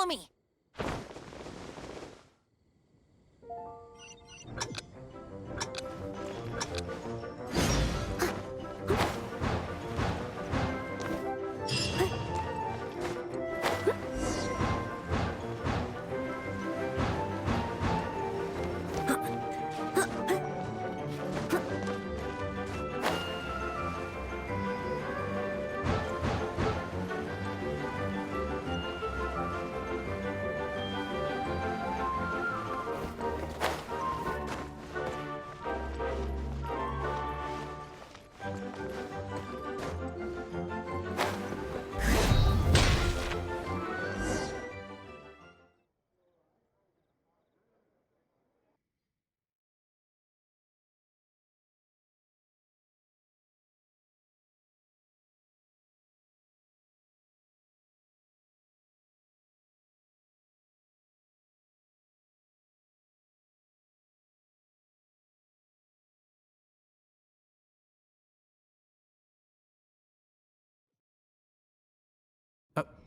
me.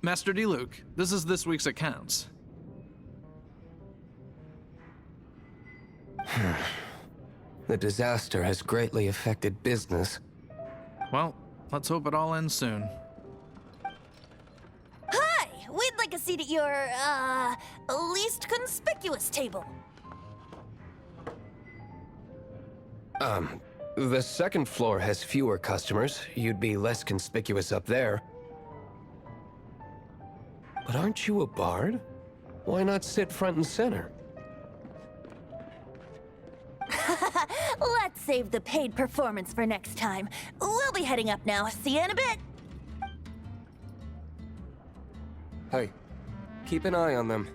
Master D-Luke, this is this week's accounts. The disaster has greatly affected business. Well, let's hope it all ends soon. Hi! We'd like a seat at your, least conspicuous table. The second floor has fewer customers. You'd be less conspicuous up there. But aren't you a bard? Why not sit front and center? Let's save the paid performance for next time. We'll be heading up now. See you in a bit. Hey, keep an eye on them.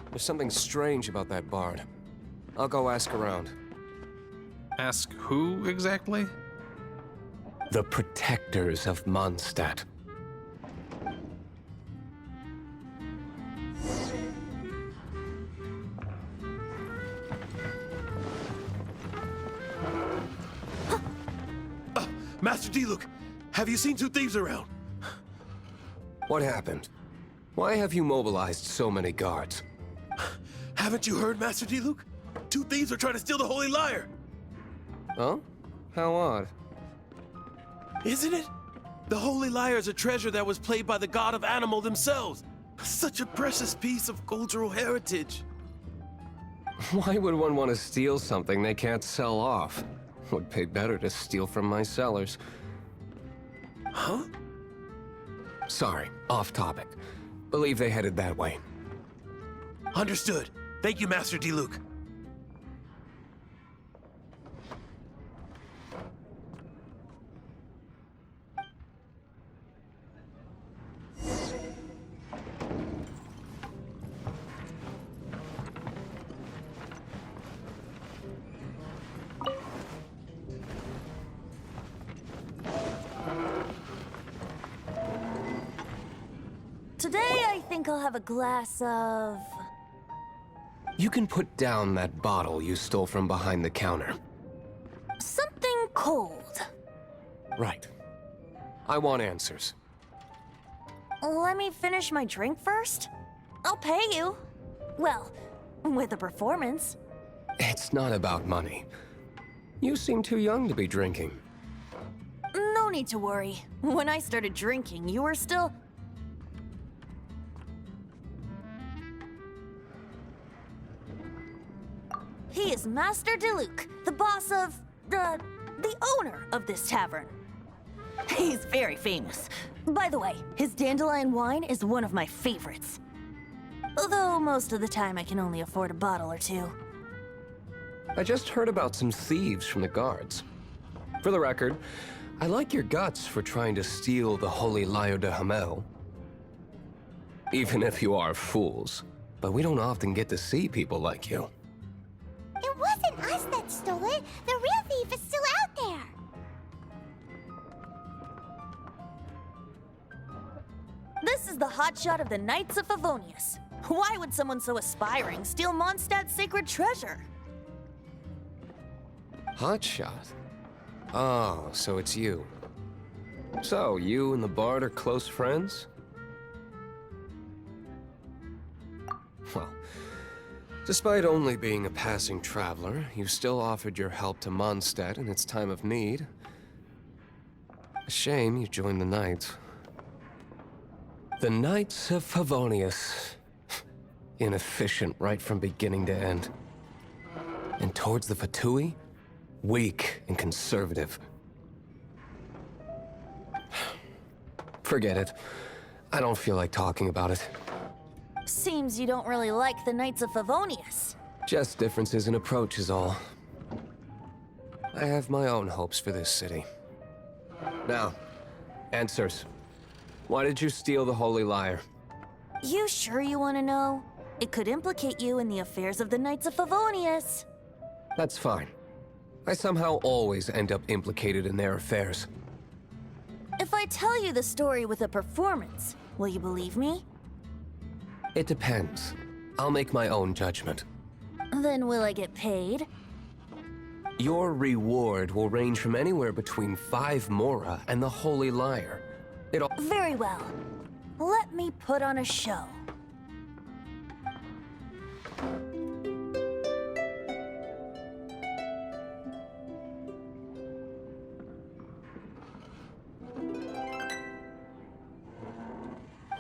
There's something strange about that bard. I'll go ask around. Ask who exactly? The protectors of Mondstadt. Master D-Luke, have you seen two thieves around? What happened? Why have you mobilized so many guards? Haven't you heard, Master D-Luke? Two thieves are trying to steal the Holy Lyre. Oh? How odd. Isn't it? The Holy Lyre is a treasure that was played by the god of animal themselves. Such a precious piece of cultural heritage. Why would one want to steal something they can't sell off? Would pay better to steal from my sellers. Huh? Sorry, off topic. Believe they headed that way. Understood. Thank you, Master D-Luke. Today, I think I'll have a glass of... You can put down that bottle you stole from behind the counter. something cold. Right. I want answers. Let me finish my drink first. I'll pay you. Well, with a performance. It's not about money. You seem too young to be drinking. No need to worry. When I started drinking, you were still... He is Master D-Luke, the boss of... the owner of this tavern. He's very famous. By the way, his dandelion wine is one of my favorites. Although most of the time I can only afford a bottle or two. I just heard about some thieves from the guards. For the record, I like your guts for trying to steal the Holy Lyre de Hamel. Even if you are fools. But we don't often get to see people like you. It wasn't us that stole it. The real thief is still out there. This is the hotshot of the Knights of Favonius. Why would someone so aspiring steal Mondstadt's sacred treasure? Hotshot? Oh, so it's you. So, you and the Bard are close friends? Well, despite only being a passing traveler, you still offered your help to Mondstadt in its time of need. A shame you joined the Knights. The Knights of Favonius. Inefficient right from beginning to end. And towards the Fatui, weak and conservative. Forget it. I don't feel like talking about it. Seems you don't really like the Knights of Favonius. Just differences in approach is all. I have my own hopes for this city. Now, answers. Why did you steal the Holy Lyre? You sure you want to know? It could implicate you in the affairs of the Knights of Favonius. That's fine. I somehow always end up implicated in their affairs. If I tell you the story with a performance, will you believe me? It depends. I'll make my own judgment. Then will I get paid? Your reward will range from anywhere between 5 Mora and the Holy Lyre. It all... Very well. Let me put on a show.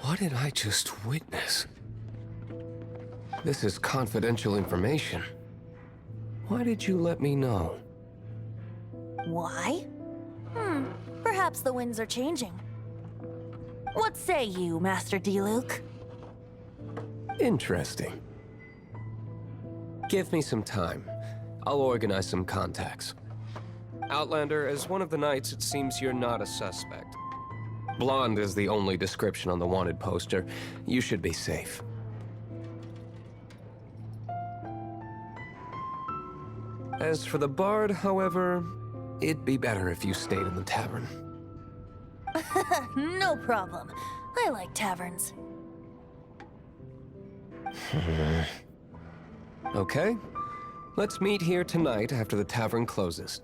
What did I just witness? This is confidential information. Why did you let me know? Why? Perhaps the winds are changing. What say you, Master Diluc? Interesting. Give me some time. I'll organize some contacts. Outlander, as one of the Knights, it seems you're not a suspect. Blonde is the only description on the wanted poster. You should be safe. As for the bard, however, it'd be better if you stayed in the tavern. No problem. I like taverns. Okay. Let's meet here tonight after the tavern closes.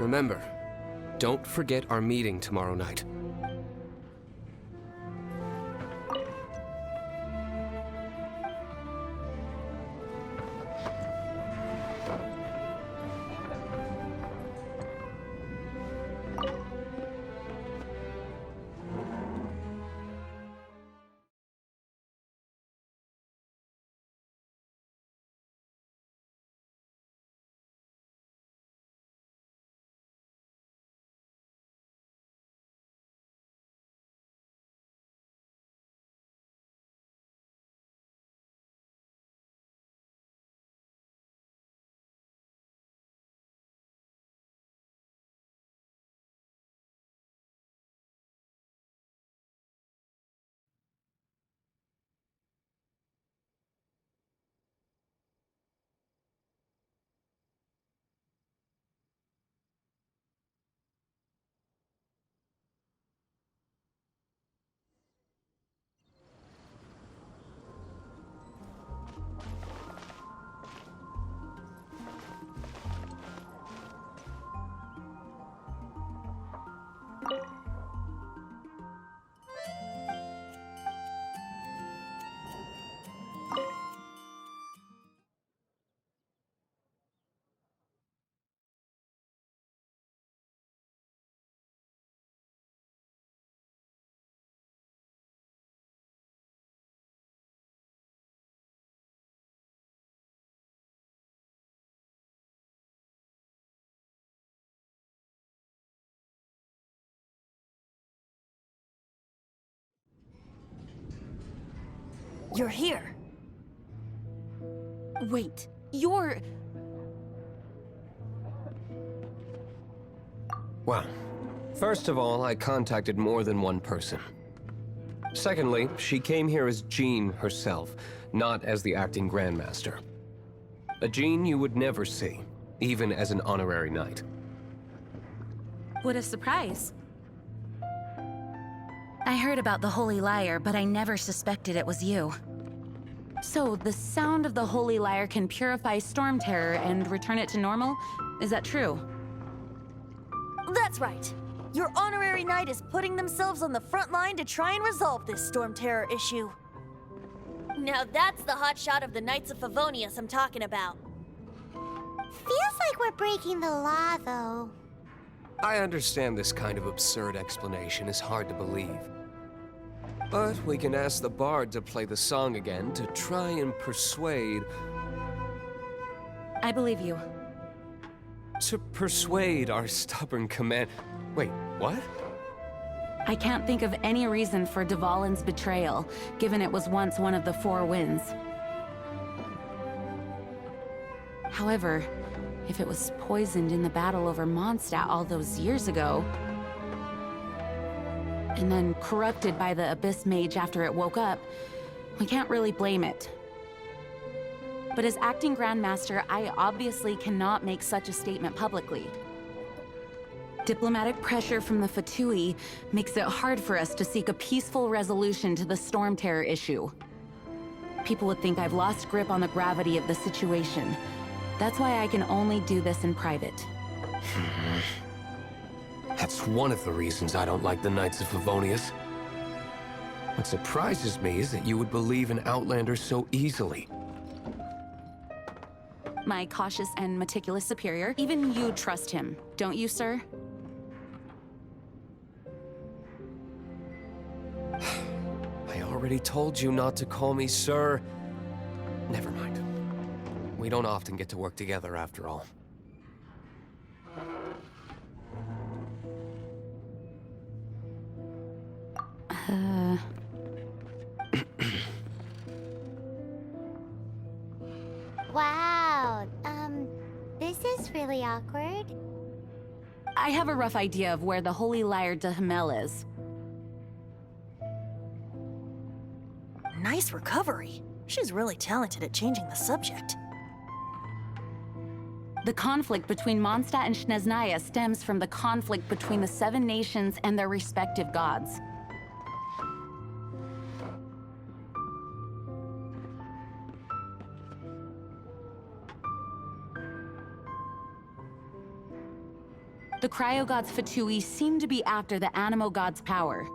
Remember, don't forget our meeting tomorrow night. You're here. Wait, you're... Well, first of all, I contacted more than one person. Secondly, she came here as Jean herself, not as the acting Grandmaster. A Jean you would never see, even as an honorary knight. What a surprise. I heard about the Holy Lyre, but I never suspected it was you. So, the sound of the Holy Lyre can purify Storm Terror and return it to normal, Is that true? That's right. Your honorary knight is putting themselves on the front line to try and resolve this storm terror issue. Now that's the hotshot of the Knights of Favonius I'm talking about. Feels like we're breaking the law, though. I understand this kind of absurd explanation is hard to believe. But we can ask the bard to play the song again to try and persuade... I believe you. To persuade our stubborn command... Wait, what? I can't think of any reason for Dvalin's betrayal, given it was once one of the Four Winds. However, if it was poisoned in the battle over Mondstadt all those years ago, and then corrupted by the Abyss Mage after it woke up, we can't really blame it. But as acting Grandmaster, I obviously cannot make such a statement publicly. Diplomatic pressure from the Fatui makes it hard for us to seek a peaceful resolution to the storm terror issue. People would think I've lost grip on the gravity of the situation. That's why I can only do this in private. That's one of the reasons I don't like the Knights of Favonius. What surprises me is that you would believe an Outlander so easily. My cautious and meticulous superior, even you trust him, don't you, sir? I already told you not to call me sir. Never mind. We don't often get to work together after all. Wow, this is really awkward. I have a rough idea of where the Holy Liar de Hamel is. Nice recovery. She's really talented at changing the subject. The conflict between Mondstadt and Snezhnaya stems from the conflict between the Seven Nations and their respective gods. The cryo-gods Fatui seem to be after the Animo god's power.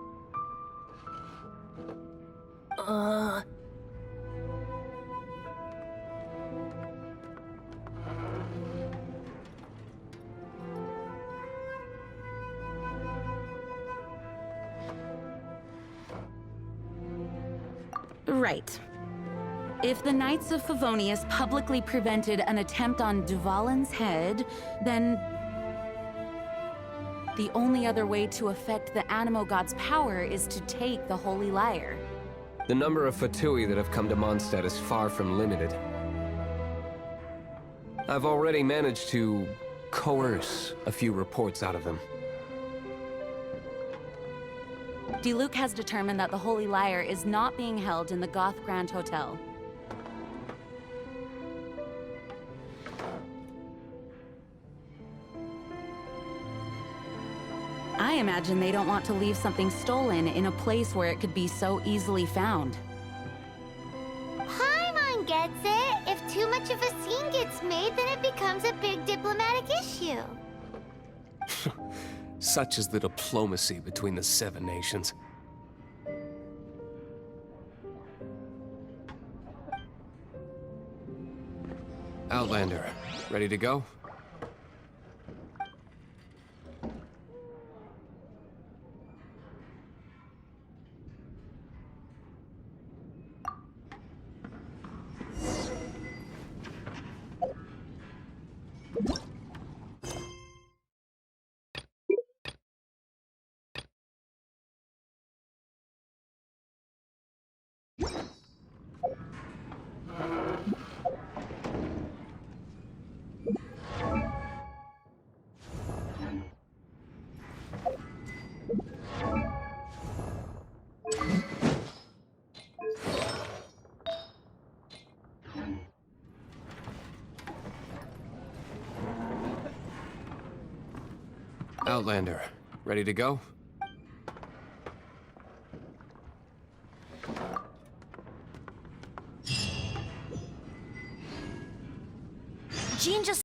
Right. If the Knights of Favonius publicly prevented an attempt on Dvalin's head, then the only other way to affect the Animo god's power is to take the Holy Liar. The number of Fatui that have come to Mondstadt is far from limited. I've already managed to coerce a few reports out of them. Diluc has determined that the Holy Liar is not being held in the Goth Grand Hotel. I imagine they don't want to leave something stolen in a place where it could be so easily found. Paimon gets it. If too much of a scene gets made, then it becomes a big diplomatic issue. Such is the diplomacy between the Seven Nations. Outlander, ready to go? Outlander, ready to go?